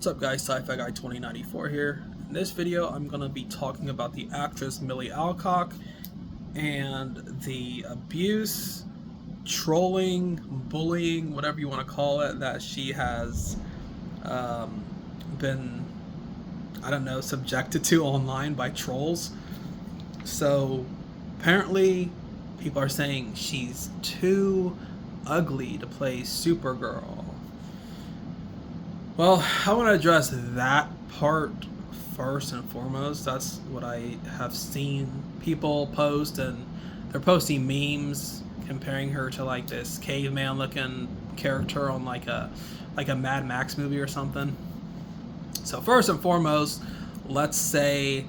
What's up guys, Sci-Fi Guy 2094 here. In this video I'm going to be talking about the actress Milly Alcock and the abuse, trolling, bullying, whatever you want to call it, that she has been, subjected to online by trolls. So apparently people are saying she's too ugly to play Supergirl. Well, I want to address that part first and foremost. That's what I have seen people post, and they're posting memes comparing her to like this caveman looking character on like a Mad Max movie or something. So first and foremost, let's say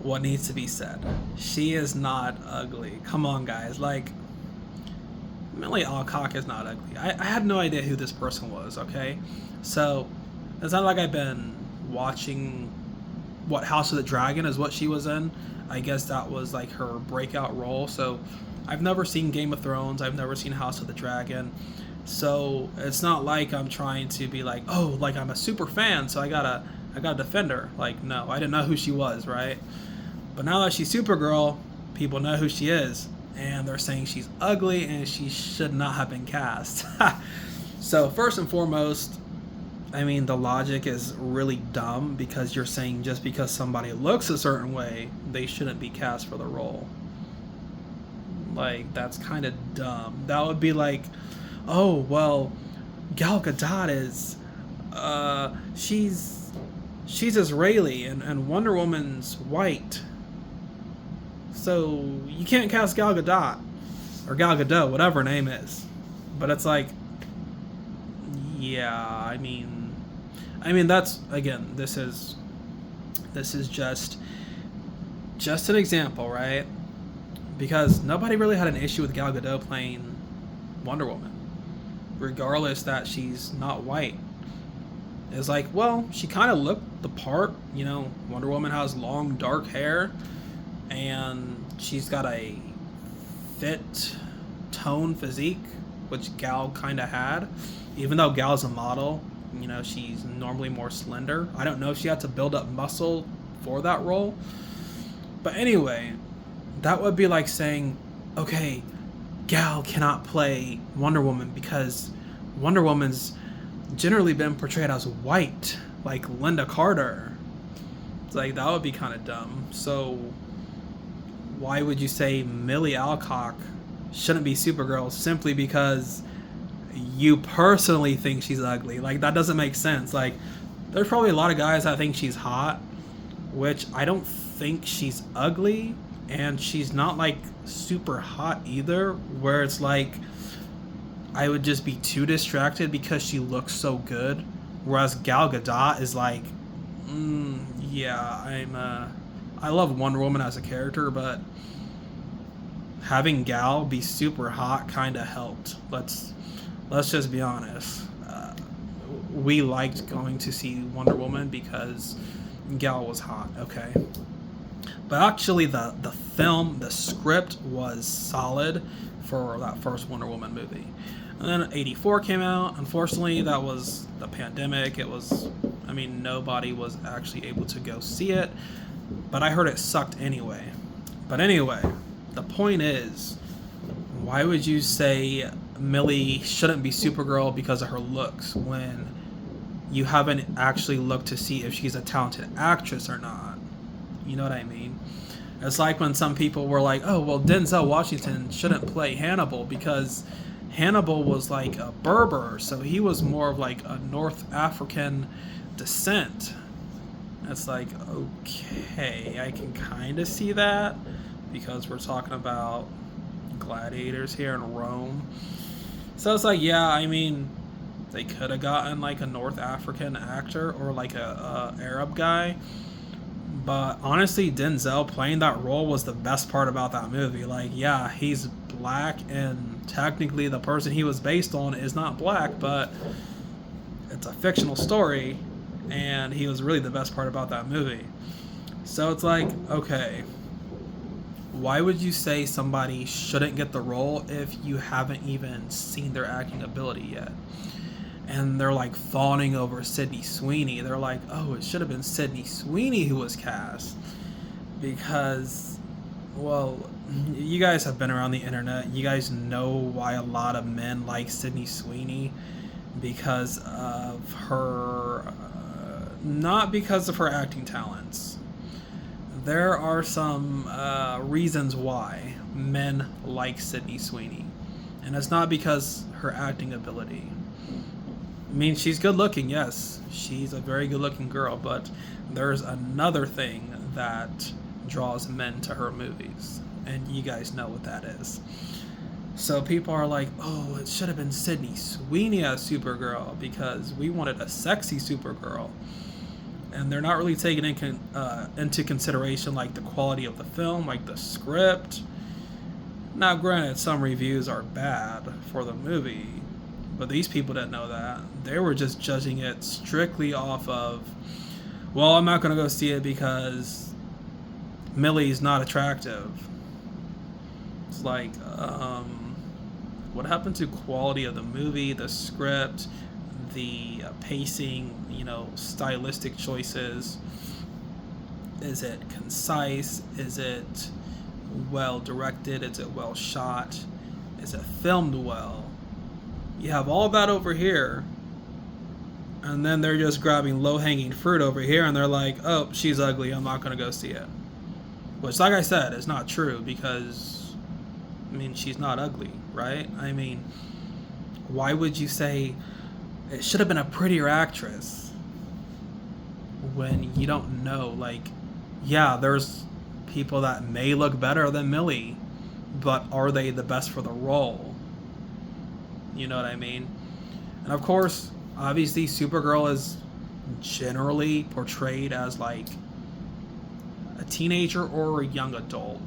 what needs to be said. She is not ugly. Come on guys, like Milly Alcock is not ugly. I had no idea who this person was, okay? So, it's not like I've been watching what House of the Dragon is what she was in. I guess that was like her breakout role. So, I've never seen Game of Thrones. I've never seen House of the Dragon. So, it's not like I'm trying to be like, oh, like I'm a super fan, so I gotta defend her. Like, no, I didn't know who she was, right? But now that she's Supergirl, people know who she is. And they're saying she's ugly and she should not have been cast. So first and foremost, I mean, the logic is really dumb, because you're saying just because somebody looks a certain way, they shouldn't be cast for the role. Like, that's kind of dumb. That would be like, oh, well, Gal Gadot is, she's Israeli and Wonder Woman's white. So you can't cast Gal Gadot or Gal Gadot, whatever her name is. But it's like, yeah, I mean that's, again, this is just an example, right? Because nobody really had an issue with Gal Gadot playing Wonder Woman, regardless that she's not white. It's like, well, she kind of looked the part, you know. Wonder Woman has long dark hair, and she's got a fit tone physique, which Gal kind of had. Even though Gal's a model, you know, she's normally more slender. I don't know if she had to build up muscle for that role. But anyway, that would be like saying, okay, Gal cannot play Wonder Woman because Wonder Woman's generally been portrayed as white, like Linda Carter. It's like, that would be kind of dumb. So why would you say Milly Alcock shouldn't be Supergirl simply because you personally think she's ugly? Like, that doesn't make sense. Like, there's probably a lot of guys that think she's hot, which I don't think she's ugly, and she's not like super hot either, where it's like I would just be too distracted because she looks so good. Whereas Gal Gadot is like, yeah, I love Wonder Woman as a character, but having Gal be super hot kind of helped. Let's just be honest. We liked going to see Wonder Woman because Gal was hot, okay? But actually the film, the script was solid for that first Wonder Woman movie. And then 84 came out. Unfortunately, that was the pandemic. It was, I mean, nobody was actually able to go see it. But I heard it sucked anyway. But anyway, the point is, why would you say Milly shouldn't be Supergirl because of her looks when you haven't actually looked to see if she's a talented actress or not? You know what I mean? It's like when some people were like, oh, well, Denzel Washington shouldn't play Hannibal because Hannibal was like a Berber, so he was more of like a North African descent. It's like, okay, I can kind of see that because we're talking about gladiators here in Rome. So it's like, yeah, I mean, they could have gotten like a North African actor or like a Arab guy. But honestly, Denzel playing that role was the best part about that movie. Like, yeah, he's black, and technically the person he was based on is not black, but it's a fictional story, and he was really the best part about that movie. So it's like, okay, why would you say somebody shouldn't get the role if you haven't even seen their acting ability yet? and they're like fawning over Sydney Sweeney. They're like, oh, it should have been Sydney Sweeney who was cast. Because, well, you guys have been around the internet. You guys know why a lot of men like Sydney Sweeney. Because of her, not because of her acting talents. There are some reasons why men like Sydney Sweeney. And it's not because her acting ability. I mean, she's good looking, yes. She's a very good looking girl, but there's another thing that draws men to her movies. And you guys know what that is. So people are like, oh, it should have been Sydney Sweeney as Supergirl because we wanted a sexy Supergirl. And they're not really taking into consideration like the quality of the film, like the script. Now, granted, some reviews are bad for the movie, but these people didn't know that. They were just judging it strictly off of, well, I'm not going to go see it because Milly's not attractive. It's like, what happened to quality of the movie, the script, the pacing, stylistic choices? Is it concise? Is it well directed? Is it well shot? Is it filmed well? You have all that over here, and then they're just grabbing low-hanging fruit over here, and they're like, oh, she's ugly, I'm not going to go see it. Which, like I said, is not true because, I mean, she's not ugly, right? I mean, why would you say it should have been a prettier actress when you don't know? Like, yeah, there's people that may look better than Milly, but are they the best for the role? You know what I mean? And of course, obviously, Supergirl is generally portrayed as like a teenager or a young adult.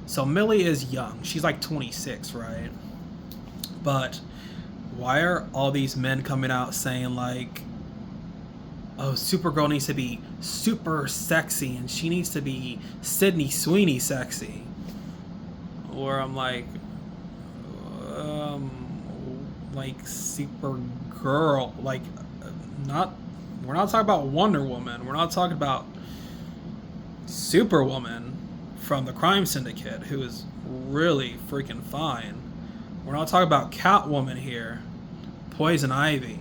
So Milly is young. She's like 26, right? But why are all these men coming out saying like, oh, Supergirl needs to be super sexy and she needs to be Sydney Sweeney sexy? Or I'm like Supergirl, like we're not talking about Wonder Woman. We're not talking about Superwoman from the Crime Syndicate, who is really freaking fine. We're not talking about Catwoman here, Poison Ivy.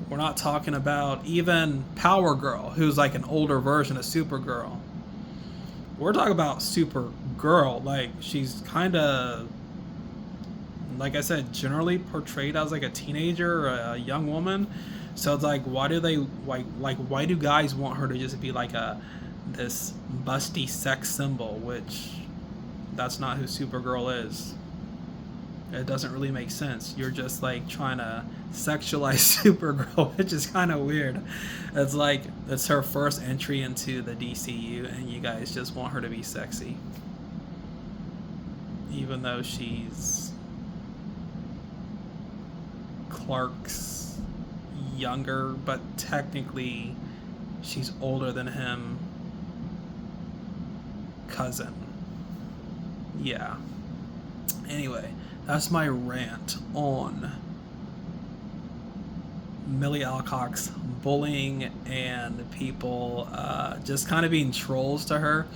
We're not talking about even Power Girl, who's like an older version of Supergirl. We're talking about Supergirl. Like, she's kind of, like I said, generally portrayed as like a teenager or a young woman. So it's like, why do they why do guys want her to just be like this busty sex symbol, which that's not who Supergirl is. It doesn't really make sense. You're just like trying to sexualize Supergirl, which is kind of weird. It's like it's her first entry into the DCU and you guys just want her to be sexy, even though she's Clark's younger, but technically she's older than him cousin. Yeah. Anyway, that's my rant on Milly Alcock's bullying and people just kind of being trolls to her.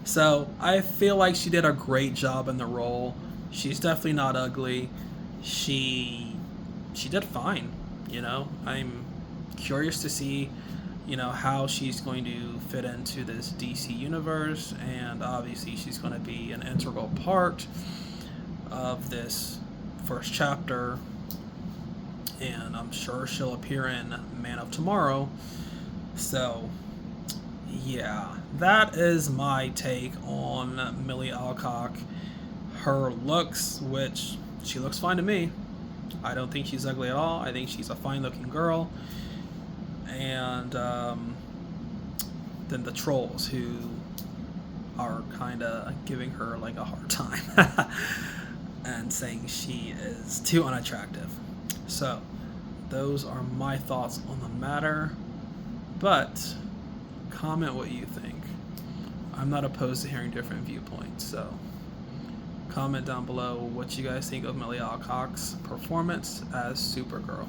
So I feel like she did a great job in the role. She's definitely not ugly. She did fine. I'm curious to see how she's going to fit into this DC universe, and obviously she's going to be an integral part of this first chapter, and I'm sure she'll appear in Man of Tomorrow. So yeah, that is my take on Milly Alcock. Her looks, which she looks fine to me. I don't think she's ugly at all. I think she's a fine looking girl. And then the trolls who are kind of giving her like a hard time and saying she is too unattractive. So those are my thoughts on the matter, but comment what you think. I'm not opposed to hearing different viewpoints, so comment down below what you guys think of Milly Alcock's performance as Supergirl.